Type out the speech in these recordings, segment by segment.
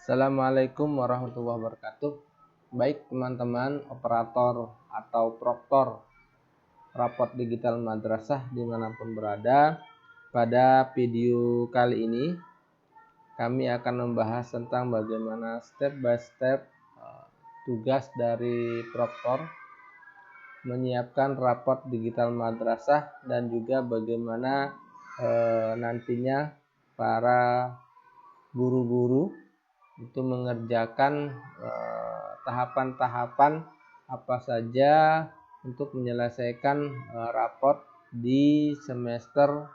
Assalamualaikum warahmatullahi wabarakatuh. Baik teman-teman operator atau proktor rapot digital madrasah dimanapun berada, pada video kali ini kami akan membahas tentang bagaimana step by step tugas dari proktor menyiapkan rapot digital madrasah dan juga bagaimana nantinya para guru-guru itu mengerjakan tahapan-tahapan apa saja untuk menyelesaikan rapot di semester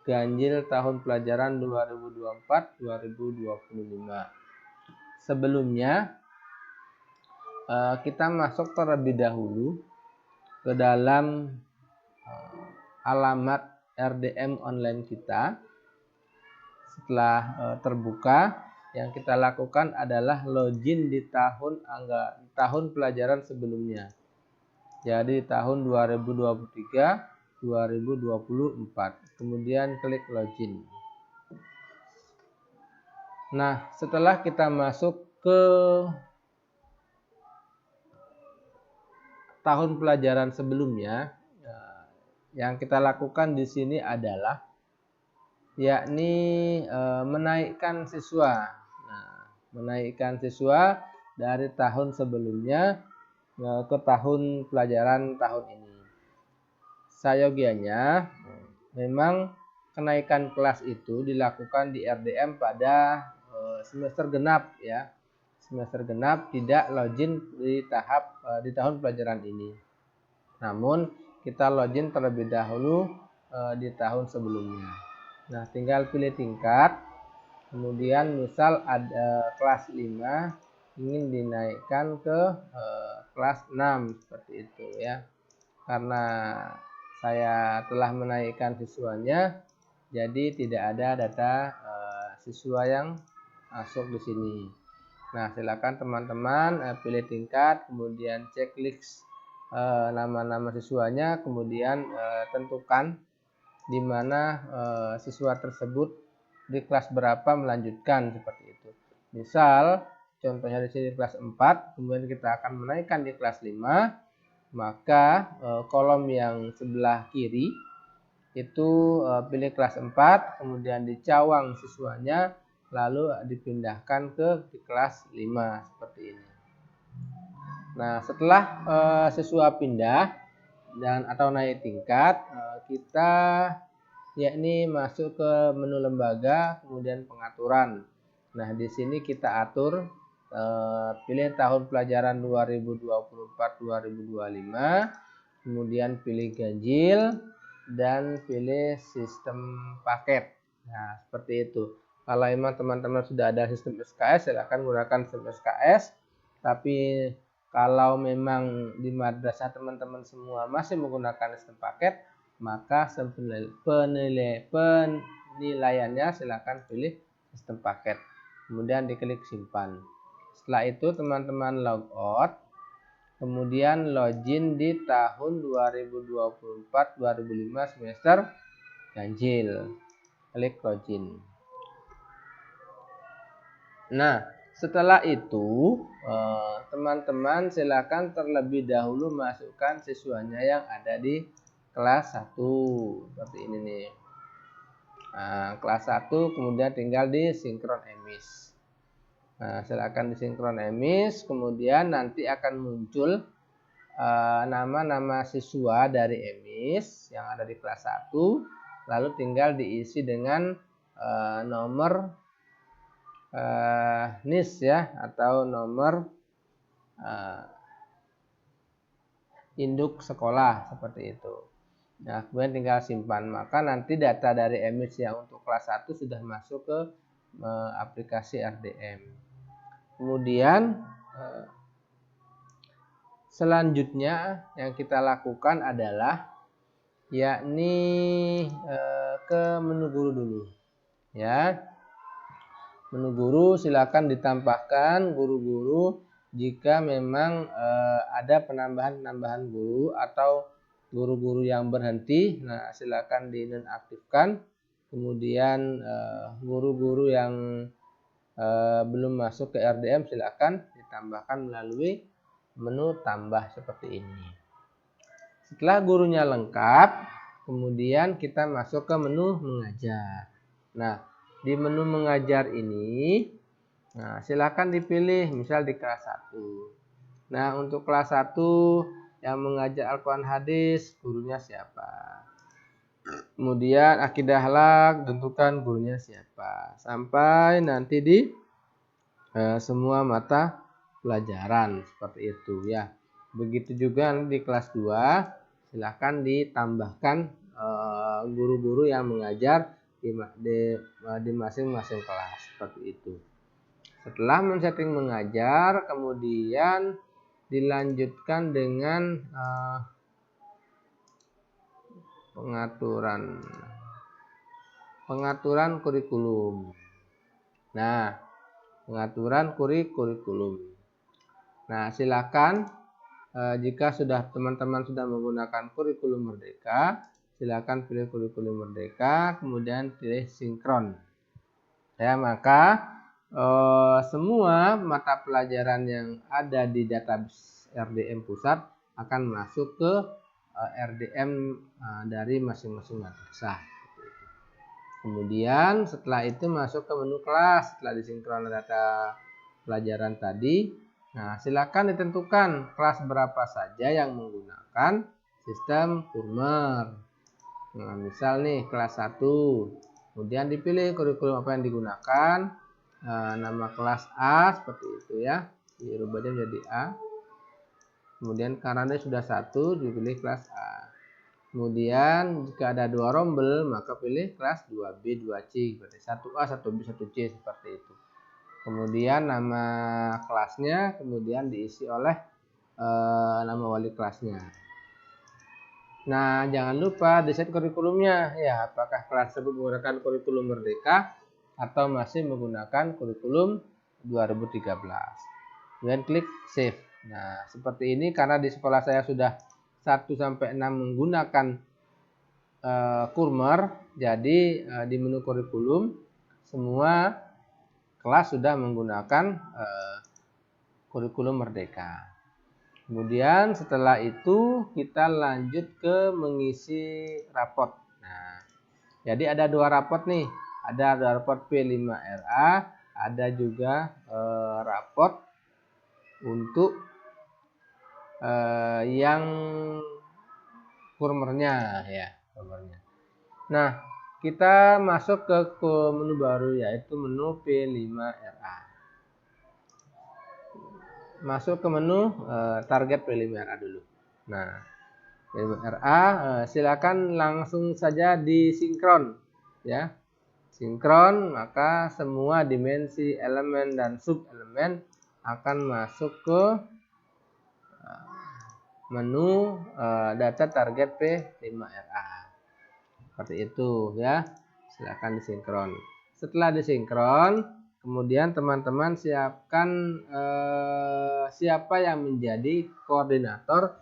ganjil tahun pelajaran 2024-2025. Sebelumnya kita masuk terlebih dahulu ke dalam alamat RDM online kita. Setelah terbuka, yang kita lakukan adalah login di tahun pelajaran sebelumnya. Jadi tahun 2023-2024. Kemudian klik login. Nah, setelah kita masuk ke tahun pelajaran sebelumnya, yang kita lakukan di sini adalah yakni menaikkan siswa. Menaikkan siswa dari tahun sebelumnya ke tahun pelajaran tahun ini. Sayogianya memang kenaikan kelas itu dilakukan di RDM pada semester genap ya. Semester genap tidak login di tahun pelajaran ini. Namun kita login terlebih dahulu di tahun sebelumnya. Nah, tinggal pilih tingkat. Kemudian misal ada kelas 5 ingin dinaikkan ke kelas 6 seperti itu ya. Karena saya telah menaikkan siswanya, jadi tidak ada data siswa yang masuk di sini. Nah, silakan teman-teman pilih tingkat, kemudian checklist nama-nama siswanya, kemudian tentukan di mana siswa tersebut di kelas berapa melanjutkan seperti itu. Misal contohnya di sini kelas 4, kemudian kita akan menaikkan di kelas 5, maka kolom yang sebelah kiri itu pilih kelas 4, kemudian dicawang siswanya lalu dipindahkan ke di kelas 5 seperti ini. Nah, setelah siswa pindah dan atau naik tingkat, kita yakni masuk ke menu lembaga, kemudian pengaturan. Nah, di sini kita atur pilih tahun pelajaran 2024-2025, kemudian pilih ganjil dan pilih sistem paket. Nah, seperti itu. Kalau memang teman-teman sudah ada sistem SKS, silahkan gunakan sistem SKS. Tapi kalau memang di madrasah teman-teman semua masih menggunakan sistem paket, maka penilaiannya silakan pilih sistem paket. Kemudian diklik simpan. Setelah itu teman-teman log out. Kemudian login di tahun 2024-2025 semester ganjil. Klik login. Nah, setelah itu teman-teman silakan terlebih dahulu masukkan siswanya yang ada di kelas 1 seperti ini nih. Nah, kelas 1 kemudian tinggal di sinkron emis. Nah, silakan di sinkron emis, kemudian nanti akan muncul nama-nama siswa dari emis yang ada di kelas 1, lalu tinggal diisi dengan nomor NIS ya, atau nomor induk sekolah seperti itu. Nah, kemudian tinggal simpan. Maka nanti data dari emis yang untuk kelas 1 sudah masuk ke aplikasi RDM. Kemudian selanjutnya yang kita lakukan adalah yakni ke menu guru dulu. Ya. Menu guru silakan ditambahkan guru-guru jika memang ada penambahan guru atau guru-guru yang berhenti. Nah, silakan dinonaktifkan. Kemudian guru-guru yang belum masuk ke RDM, silakan ditambahkan melalui menu tambah seperti ini. Setelah gurunya lengkap, kemudian kita masuk ke menu mengajar. Nah, di menu mengajar ini, silakan dipilih misal di kelas 1. Nah, untuk kelas 1 yang mengajar Al-Quran hadis, gurunya siapa? Kemudian akidah akhlak, tentukan gurunya siapa. Sampai nanti di semua mata pelajaran seperti itu ya. Begitu juga di kelas 2, silahkan ditambahkan guru-guru yang mengajar di masing-masing kelas seperti itu. Setelah men-setting mengajar, kemudian dilanjutkan dengan pengaturan kurikulum. Nah, pengaturan kurikulum. Nah, silakan jika teman-teman sudah menggunakan kurikulum Merdeka, silakan pilih kurikulum Merdeka, kemudian pilih sinkron. Ya, maka semua mata pelajaran yang ada di database RDM pusat akan masuk ke RDM dari masing-masing madrasah. Kemudian setelah itu masuk ke menu kelas. Setelah disinkron data pelajaran tadi, nah silakan ditentukan kelas berapa saja yang menggunakan sistem Kurmer. Nah, misal nih kelas 1, kemudian dipilih kurikulum apa yang digunakan, nama kelas A seperti itu ya, dirubah menjadi A. Kemudian karena dia sudah 1, dipilih kelas A. Kemudian jika ada 2 rombel, maka pilih kelas 2B, 2C, berarti 1A, 1B, 1C seperti itu. Kemudian nama kelasnya kemudian diisi oleh nama wali kelasnya. Nah, jangan lupa di-set kurikulumnya ya, apakah kelas tersebut menggunakan kurikulum Merdeka atau masih menggunakan kurikulum 2013. Kemudian klik save. Nah, seperti ini karena di sekolah saya sudah 1-6 menggunakan Kurmer, jadi di menu kurikulum semua kelas sudah menggunakan kurikulum Merdeka. Kemudian setelah itu kita lanjut ke mengisi rapot. Nah, jadi ada 2 rapot nih, ada rapot P5RA, ada juga rapot untuk yang Kurmernya ya, Kurmernya. Nah, kita masuk ke menu baru yaitu menu P5RA. Masuk ke menu target P5RA dulu. Nah, P5RA silakan langsung saja disinkron ya. Sinkron, maka semua dimensi elemen dan sub elemen akan masuk ke menu data target P5RA. Seperti itu ya. Silakan disinkron. Setelah disinkron, kemudian teman-teman siapkan siapa yang menjadi koordinator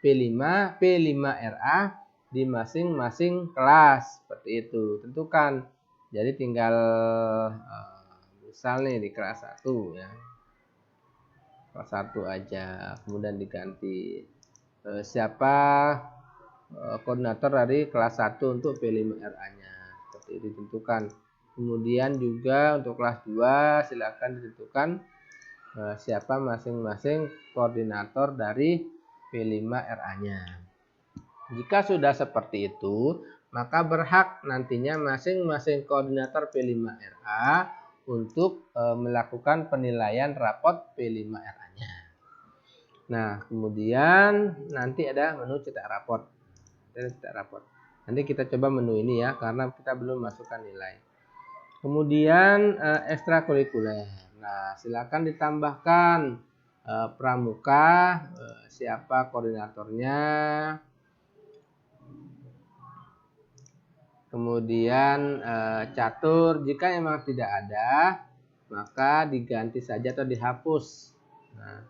P5RA di masing-masing kelas. Seperti itu. Tentukan. Jadi tinggal misal nih di kelas 1 ya. Kelas 1 aja. Kemudian diganti siapa koordinator dari kelas 1 untuk P5RA-nya. Seperti itu ditentukan. Kemudian juga untuk kelas 2 silakan ditentukan siapa masing-masing koordinator dari P5RA-nya. Jika sudah seperti itu, maka berhak nantinya masing-masing koordinator P5RA untuk melakukan penilaian rapot P5RA-nya. Nah, kemudian nanti ada menu cetak rapot. Nanti kita coba menu ini ya, karena kita belum masukkan nilai. Kemudian ekstrakurikuler. Nah, silakan ditambahkan pramuka, siapa koordinatornya. Kemudian catur, jika memang tidak ada, maka diganti saja atau dihapus. Nah,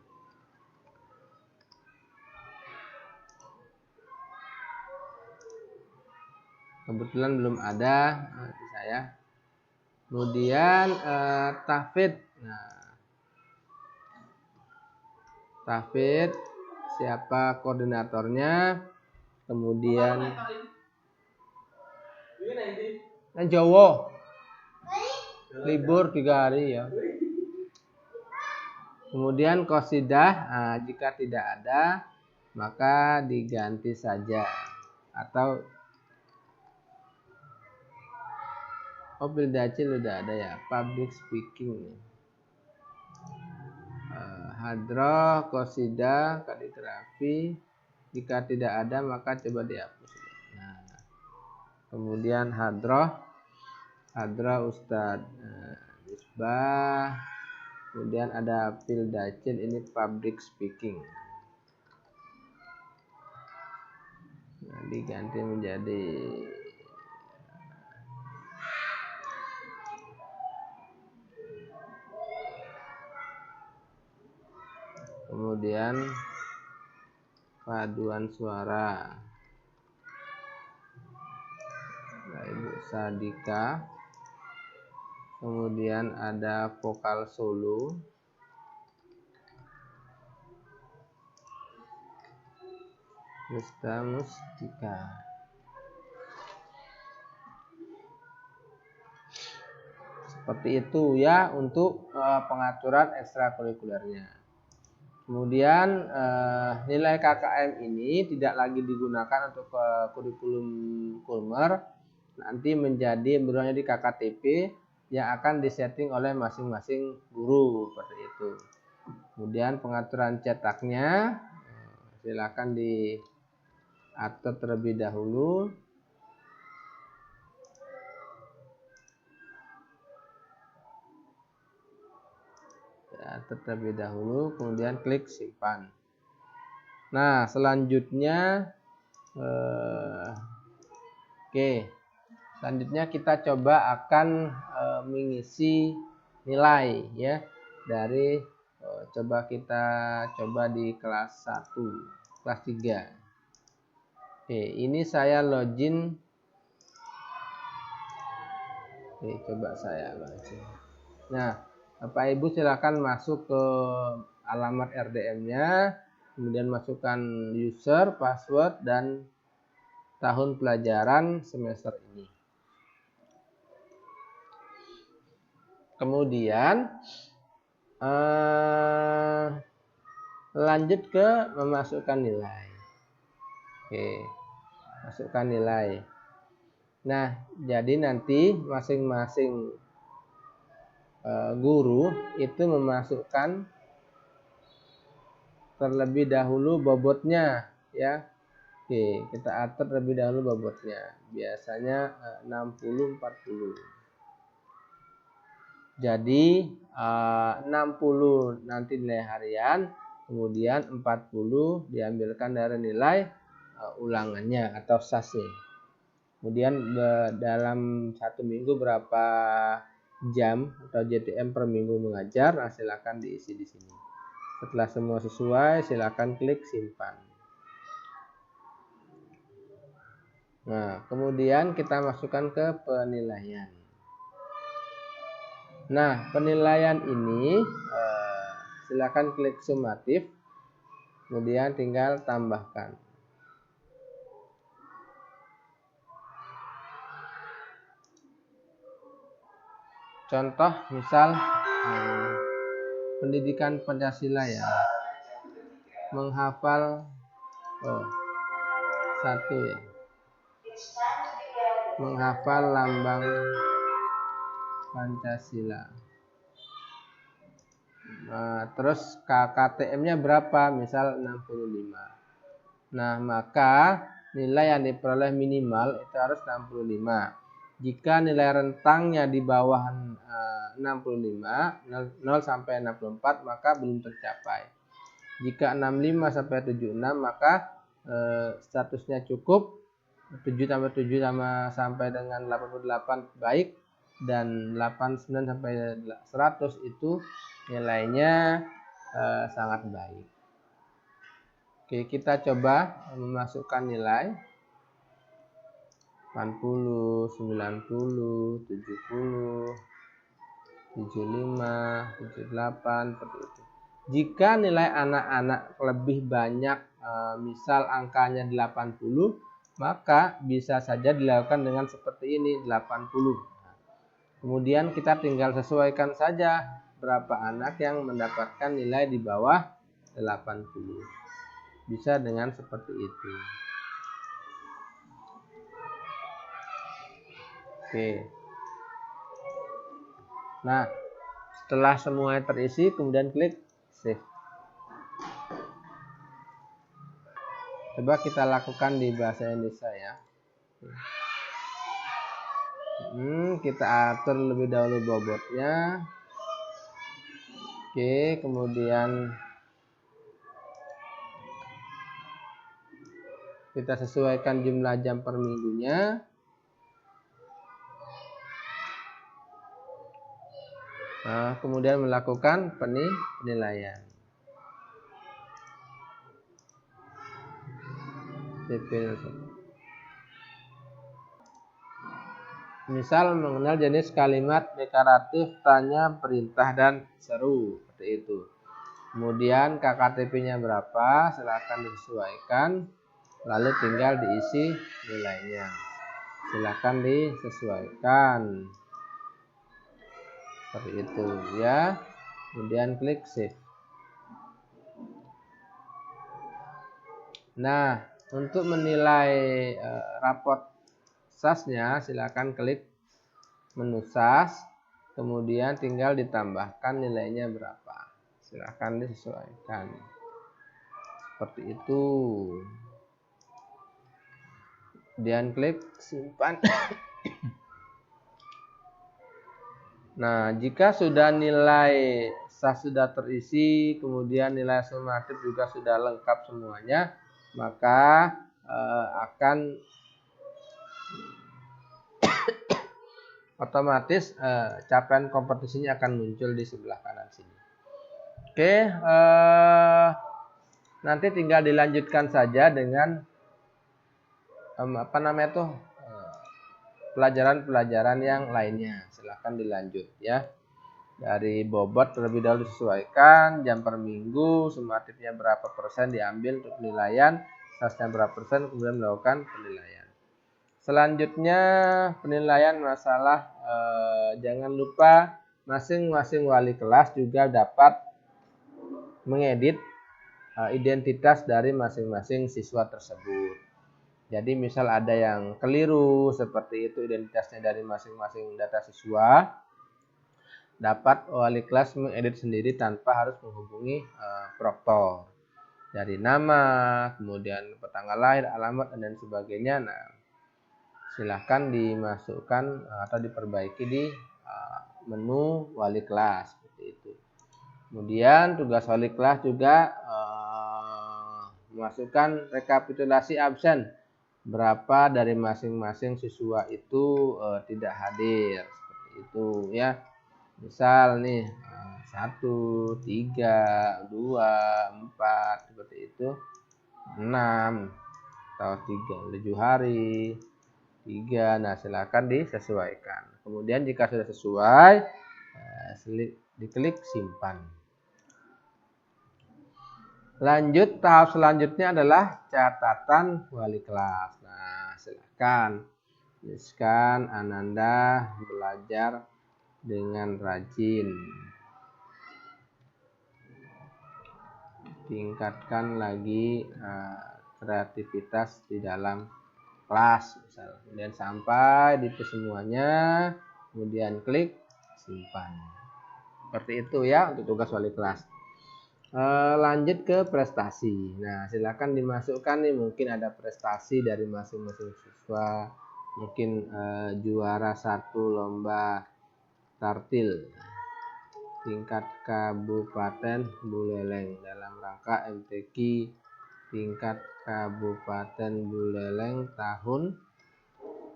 kebetulan belum ada di saya. Kemudian tahfidz. Nah, tahfidz siapa koordinatornya, kemudian Jawa libur 3 hari ya. Kemudian qasidah, jika tidak ada maka diganti saja, atau Bildacil udah ada ya, public speaking. Hadroh, qasidah, kaligrafi, jika tidak ada maka coba dihapus. Nah, kemudian hadroh Ustadz Misbah, kemudian ada Bildacil, ini public speaking. Nah, diganti menjadi kemudian paduan suara Ibu Sadika, kemudian ada vokal solo, Mista Mustika. Seperti itu ya untuk pengaturan ekstrakurikulernya. Kemudian nilai KKM ini tidak lagi digunakan untuk kurikulum Kulmer, nanti menjadi berubahnya di KKTP yang akan disetting oleh masing-masing guru seperti itu. Kemudian pengaturan cetaknya silakan diatur terlebih dahulu. Terlebih dahulu, kemudian klik simpan. Nah, selanjutnya selanjutnya kita coba akan mengisi nilai ya dari coba di kelas 1, kelas 3. Ini saya login. Coba saya login. Nah, Bapak Ibu silakan masuk ke alamat RDM-nya, kemudian masukkan user, password, dan tahun pelajaran semester ini. Kemudian lanjut ke memasukkan nilai. Masukkan nilai. Nah, jadi nanti masing-masing guru itu memasukkan terlebih dahulu bobotnya ya. Kita atur terlebih dahulu bobotnya. Biasanya 60-40. Jadi 60 nanti nilai harian, kemudian 40 diambilkan dari nilai ulangannya atau SAS-nya. Kemudian dalam 1 minggu berapa jam atau JTM per minggu mengajar, nah silakan diisi di sini. Setelah semua sesuai, silakan klik simpan. Nah, kemudian kita masukkan ke penilaian. Nah, penilaian ini silakan klik sumatif, kemudian tinggal tambahkan. Contoh misal pendidikan Pancasila ya, menghafal 1 ya, menghafal lambang Pancasila. Nah, terus KTM-nya berapa? Misal 65. Nah, maka nilai yang diperoleh minimal itu harus 65. Jika nilai rentangnya di bawah 65, 0 sampai 64, maka belum tercapai. Jika 65 sampai 76, maka statusnya cukup. 7 tambah 7 sampai dengan 88 baik, dan 89 sampai 100 itu nilainya sangat baik. Oke, kita coba memasukkan nilai 80, 90, 70. 75, 78 seperti itu. Jika nilai anak-anak lebih banyak, misal angkanya 80, maka bisa saja dilakukan dengan seperti ini, 80. Kemudian kita tinggal sesuaikan saja berapa anak yang mendapatkan nilai di bawah 80. Bisa dengan seperti itu. Oke. Nah, setelah semuanya terisi, kemudian klik save. Coba kita lakukan di bahasa Indonesia ya. Kita atur lebih dahulu bobotnya. Oke, kemudian kita sesuaikan jumlah jam per minggunya. Nah, kemudian melakukan penilaian. Misal mengenal jenis kalimat deklaratif, tanya, perintah, dan seru, seperti itu. Kemudian KKTP-nya berapa, silakan disesuaikan, lalu tinggal diisi nilainya. Silakan disesuaikan, seperti itu ya. Kemudian klik save. Nah, untuk menilai raport SAS-nya, silakan klik menu SAS, kemudian tinggal ditambahkan nilainya berapa. Silakan disesuaikan. Seperti itu. Kemudian klik simpan. Nah, jika sudah nilai SAS sudah terisi, kemudian nilai sumatif juga sudah lengkap semuanya, maka akan otomatis capaian kompetisinya akan muncul di sebelah kanan sini. Oke, nanti tinggal dilanjutkan saja dengan pelajaran-pelajaran yang lainnya. Silahkan dilanjut ya. Dari bobot terlebih dahulu disesuaikan, jam per minggu, sumatifnya berapa persen diambil untuk penilaian, SAS-nya berapa persen, kemudian melakukan penilaian. Selanjutnya penilaian masalah jangan lupa masing-masing wali kelas juga dapat mengedit identitas dari masing-masing siswa tersebut. Jadi misal ada yang keliru seperti itu identitasnya dari masing-masing data siswa, dapat wali kelas mengedit sendiri tanpa harus menghubungi proktor. Dari nama, kemudian tanggal lahir, alamat, dan sebagainya. Nah, silahkan dimasukkan atau diperbaiki di menu wali kelas seperti itu. Kemudian tugas wali kelas juga memasukkan rekapitulasi absen, berapa dari masing-masing siswa itu tidak hadir, seperti itu ya. Misal nih 1, 3, 2, 4 seperti itu, 6 atau 7 hari 3. Nah, silakan disesuaikan. Kemudian jika sudah sesuai, diklik simpan. Lanjut, tahap selanjutnya adalah catatan wali kelas. Nah, silakan tuliskan Ananda belajar dengan rajin. Tingkatkan lagi kreativitas di dalam kelas, misal. Kemudian sampai di semuanya, kemudian klik simpan. Seperti itu ya untuk tugas wali kelas. Lanjut ke prestasi. Nah, silakan dimasukkan nih, mungkin ada prestasi dari masing-masing siswa, mungkin juara 1 lomba tartil tingkat Kabupaten Buleleng dalam rangka MTQ tingkat Kabupaten Buleleng tahun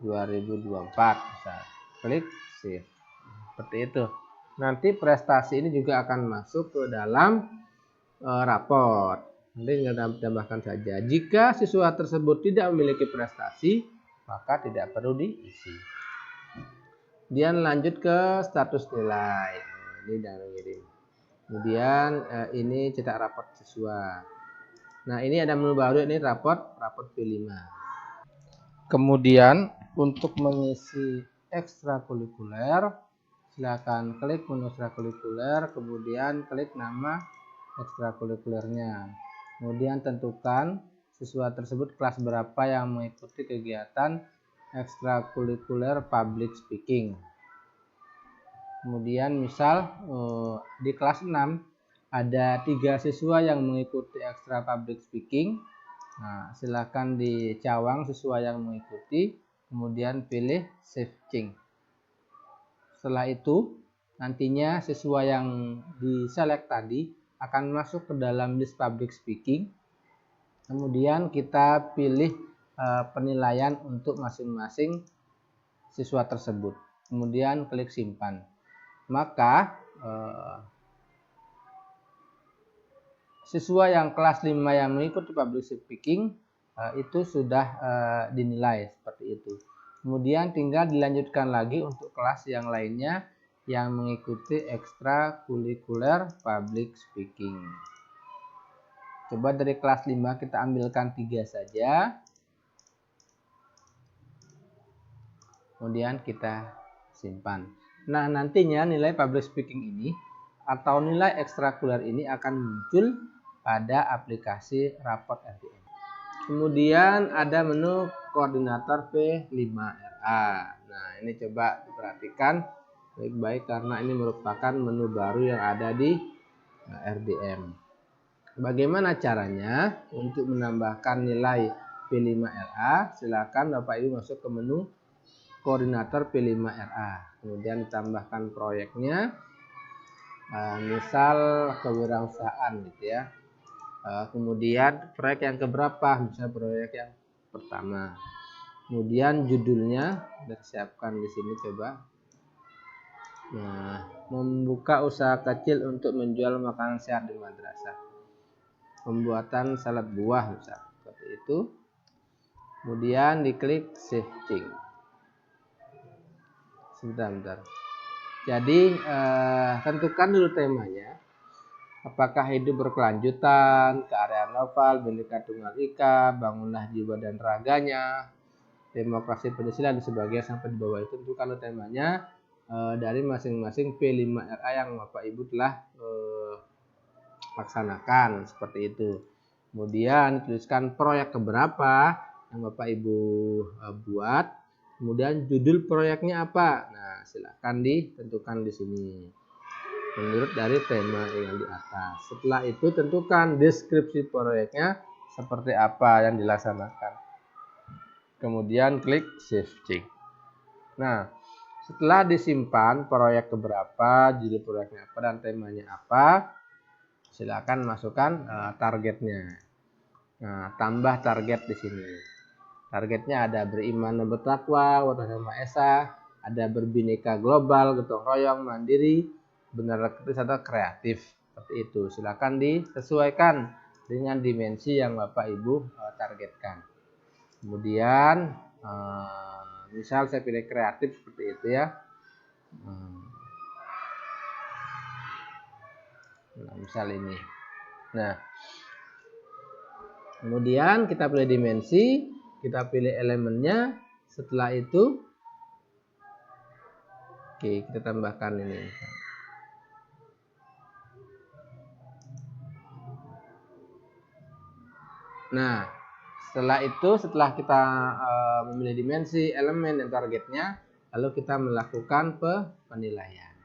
2024. Bisa klik save. Seperti itu. Nanti prestasi ini juga akan masuk ke dalam raport. Nanti tinggal tambahkan saja. Jika siswa tersebut tidak memiliki prestasi, maka tidak perlu diisi. Kemudian lanjut ke status nilai. Ini dan mengirim. Kemudian ini cetak raport siswa. Nah, ini ada menu baru, ini raport P5. Kemudian untuk mengisi ekstrakurikuler, silakan klik menu ekstrakurikuler, kemudian klik nama ekstrakurikulernya. Kemudian tentukan siswa tersebut kelas berapa yang mengikuti kegiatan ekstrakurikuler public speaking. Kemudian misal di kelas 6 ada 3 siswa yang mengikuti ekstra public speaking. Nah, silakan dicawang siswa yang mengikuti, kemudian pilih save change. Setelah itu, nantinya siswa yang diselect tadi akan masuk ke dalam list public speaking. Kemudian kita pilih penilaian untuk masing-masing siswa tersebut. Kemudian klik simpan. Maka siswa yang kelas 5 yang mengikuti public speaking itu sudah dinilai seperti itu. Kemudian tinggal dilanjutkan lagi untuk kelas yang lainnya yang mengikuti ekstrakurikuler public speaking. Coba dari kelas 5 kita ambilkan 3 saja. Kemudian kita simpan. Nah, nantinya nilai public speaking ini atau nilai ekstrakurikuler ini akan muncul pada aplikasi raport RDM. Kemudian ada menu koordinator P5RA. Nah, ini coba diperhatikan baik-baik karena ini merupakan menu baru yang ada di RDM. Bagaimana caranya untuk menambahkan nilai P5RA? Silakan Bapak Ibu masuk ke menu koordinator P5RA. Kemudian ditambahkan proyeknya. Misal kewirausahaan gitu ya. Kemudian proyek yang keberapa, misalnya proyek yang pertama. Kemudian judulnya sudah disiapkan di sini coba. Nah, membuka usaha kecil untuk menjual makanan sehat di madrasah. Pembuatan salad buah misalnya seperti itu. Kemudian diklik save change. Sebentar. Jadi tentukan dulu temanya. Apakah hidup berkelanjutan, kearifan lokal, Bhinneka Tunggal Ika, bangunlah jiwa dan raganya, demokrasi Pancasila dan sebagainya sampai di bawah itu tentukan temanya dari masing-masing P5RA yang Bapak Ibu telah laksanakan seperti itu. Kemudian tuliskan proyek keberapa yang Bapak Ibu buat, kemudian judul proyeknya apa. Nah, silakan ditentukan di sini menurut dari tema yang di atas. Setelah itu tentukan deskripsi proyeknya seperti apa yang dilaksanakan. Kemudian klik save change. Nah, setelah disimpan proyek keberapa, judul proyeknya apa dan temanya apa, silakan masukkan targetnya. Nah, tambah target di sini. Targetnya ada beriman dan bertakwa, Tuhan Maha Esa, ada berbineka global, gotong royong, mandiri, benar kritis atau kreatif seperti itu. Silakan disesuaikan dengan dimensi yang Bapak Ibu targetkan. Kemudian misal saya pilih kreatif seperti itu ya. Nah, misal ini. Nah, kemudian kita pilih dimensi, kita pilih elemennya. Setelah itu oke, kita tambahkan ini. Nah, setelah kita memilih dimensi, elemen, dan targetnya, lalu kita melakukan penilaian.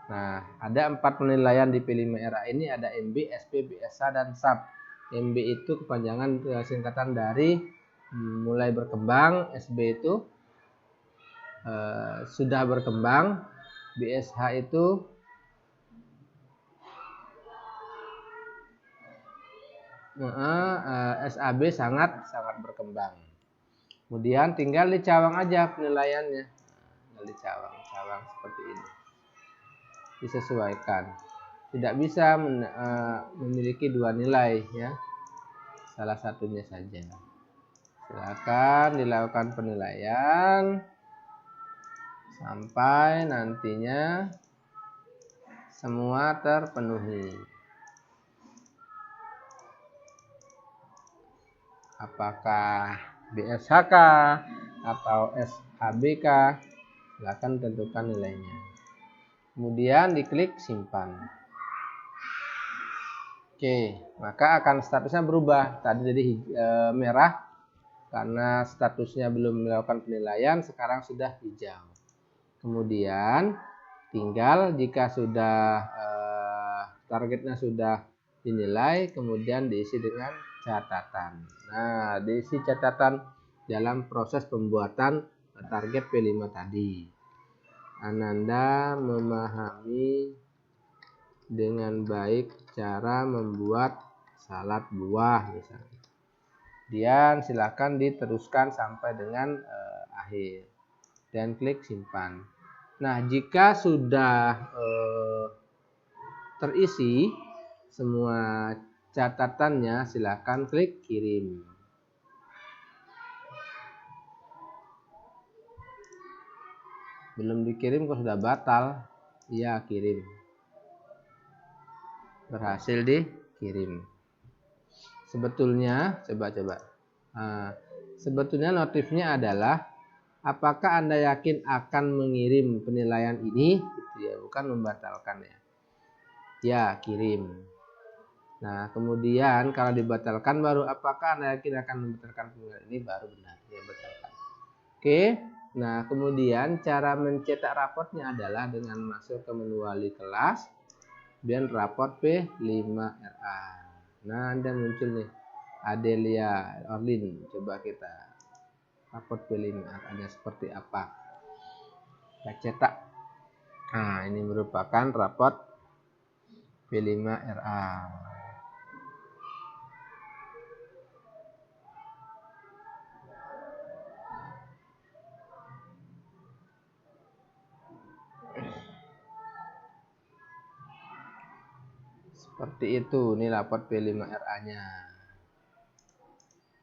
Nah, ada 4 penilaian di P5RA ini, ada MB, SP, BSA, dan SAP. MB itu kepanjangan singkatan dari mulai berkembang, SB itu sudah berkembang, BSH itu SAB sangat berkembang. Kemudian tinggal dicawang aja penilaiannya. Tinggal dicawang seperti ini. Disesuaikan. Tidak bisa memiliki 2 nilai ya. Salah satunya saja. Silakan dilakukan penilaian. sampai nantinya semua terpenuhi. Apakah BSHK atau SHBK, silakan tentukan nilainya. Kemudian diklik simpan. Oke, maka akan statusnya berubah. Tadi jadi merah karena statusnya belum melakukan penilaian, sekarang sudah hijau. Kemudian tinggal jika sudah targetnya sudah dinilai, kemudian diisi dengan catatan. Nah, diisi catatan dalam proses pembuatan target P5 tadi. Ananda memahami dengan baik cara membuat salad buah misalnya. Kemudian silakan diteruskan sampai dengan akhir dan klik simpan. Nah, jika sudah terisi semua catatannya, silakan klik kirim. Belum dikirim kok sudah batal? Iya, kirim. Berhasil dikirim. Sebetulnya coba. Nah, sebetulnya notifnya adalah apakah Anda yakin akan mengirim penilaian ini? Gitu ya, bukan membatalkan ya. Ya, kirim. Nah, kemudian kalau dibatalkan baru apakah Anda yakin akan membatalkan penilaian ini, baru benar ya batalkan. Oke. Nah, kemudian cara mencetak raportnya adalah dengan masuk ke menu wali kelas dan raport P5RA. Nah, Anda muncul nih Adelia Orlin. Coba kita raport P5RA-nya seperti apa. Kita cetak. Nah, ini merupakan raport P5RA. Seperti itu, ini raport P5RA-nya.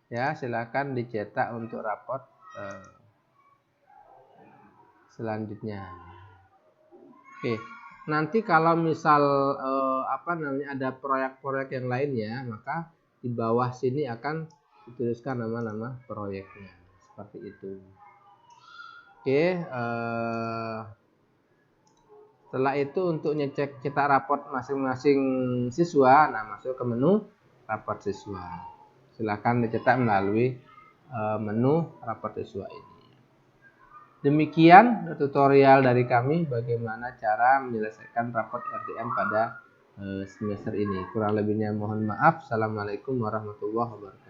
Ya, silakan dicetak untuk raport selanjutnya. Oke, nanti kalau misal ada proyek-proyek yang lainnya, maka di bawah sini akan dituliskan nama-nama proyeknya seperti itu. Oke, setelah itu untuk ngecek cetak raport masing-masing siswa, nah masuk ke menu raport siswa. Silakan dicetak melalui menu raport siswa ini. Demikian tutorial dari kami bagaimana cara menyelesaikan raport RDM pada semester ini. Kurang lebihnya mohon maaf. Assalamualaikum warahmatullahi wabarakatuh.